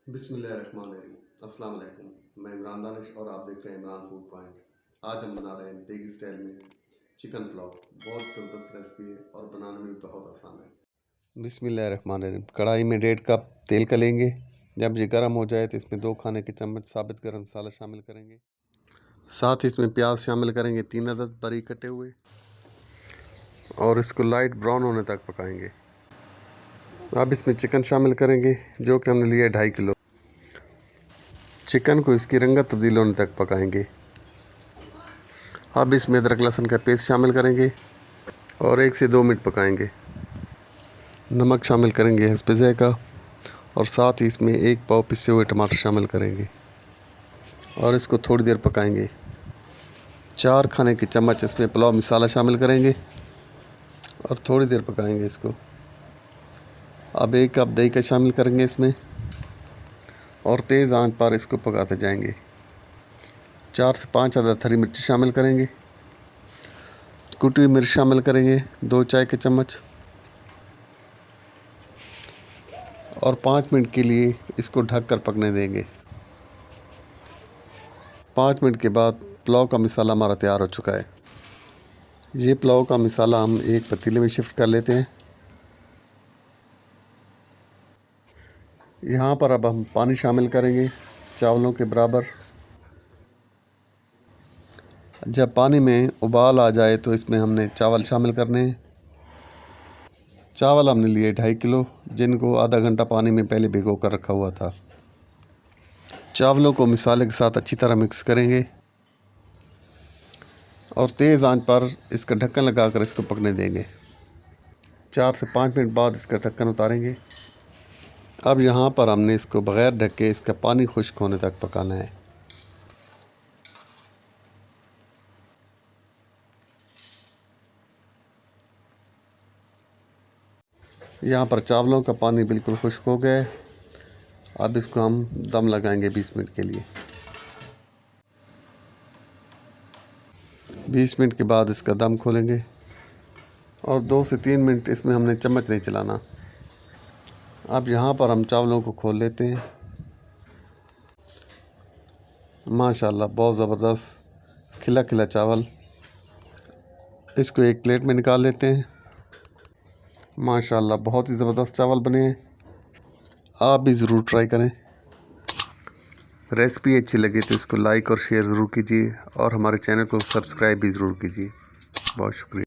बिस्मिल्लाहिर्रहमानिर्रहीम। अस्सलाम वालेकुम। मैं इमरान दानिश और आप देख रहे हैं इमरान फूड पॉइंट। आज हम बना रहे हैं देगी स्टाइल में चिकन पुलाव। बहुत ज़बरदस्त रेसिपी है और बनाने में भी बहुत आसान है। बिस्मिल्लाहिर्रहमानिर्रहीम। कढ़ाई में 1.5 कप तेल का लेंगे। जब ये गर्म हो जाए तो इसमें 2 खाने के चम्मच साबित गरम मसाला शामिल करेंगे। साथ ही इसमें प्याज शामिल करेंगे 3 अदद बारीक कटे हुए और इसको लाइट ब्राउन होने तक पकाएंगे। अब इसमें चिकन शामिल करेंगे जो कि हमने लिया है 2.5 किलो। चिकन को इसकी रंगत तब्दील होने तक पकाएंगे। अब इसमें अदरक लहसुन का पेस्ट शामिल करेंगे और 1 से 2 मिनट पकाएंगे। नमक शामिल करेंगे हस्बे ज़ायक़ा और साथ ही इसमें 1 पाव पिसे हुए टमाटर शामिल करेंगे और इसको थोड़ी देर पकाएंगे। 4 खाने के चम्मच इसमें पुलाव मसाला शामिल करेंगे और थोड़ी देर पकाएंगे इसको। अब 1 कप दही का शामिल करेंगे इसमें और तेज़ आंच पर इसको पकाते जाएंगे। 4 से 5 अदद हरी मिर्च शामिल करेंगे। कुटी हुई मिर्च शामिल करेंगे 2 चाय के चम्मच और 5 मिनट के लिए इसको ढककर पकने देंगे। 5 मिनट के बाद पुलाव का मसाला हमारा तैयार हो चुका है। ये पुलाव का मसाला हम एक पतीले में शिफ्ट कर लेते हैं। यहाँ पर अब हम पानी शामिल करेंगे चावलों के बराबर। जब पानी में उबाल आ जाए तो इसमें हमने चावल शामिल करने हैं। चावल हमने लिए 2.5 किलो जिनको आधा घंटा पानी में पहले भिगो कर रखा हुआ था। चावलों को मसाले के साथ अच्छी तरह मिक्स करेंगे और तेज़ आंच पर इसका ढक्कन लगाकर इसको पकने देंगे। 4 से 5 मिनट बाद इसका ढक्कन उतारेंगे। अब यहाँ पर हमने इसको बग़ैर ढके इसका पानी खुश्क होने तक पकाना है। यहाँ पर चावलों का पानी बिल्कुल खुश्क हो गया है। अब इसको हम दम लगाएंगे 20 मिनट के लिए। 20 मिनट के बाद इसका दम खोलेंगे और 2 से 3 मिनट इसमें हमने चम्मच नहीं चलाना। अब यहाँ पर हम चावलों को खोल लेते हैं। माशाल्लाह बहुत ज़बरदस्त खिला खिला चावल। इसको एक प्लेट में निकाल लेते हैं। माशाल्लाह बहुत ही ज़बरदस्त चावल बने हैं। आप भी ज़रूर ट्राई करें। रेसिपी अच्छी लगे तो इसको लाइक और शेयर ज़रूर कीजिए और हमारे चैनल को सब्सक्राइब भी ज़रूर कीजिए। बहुत शुक्रिया।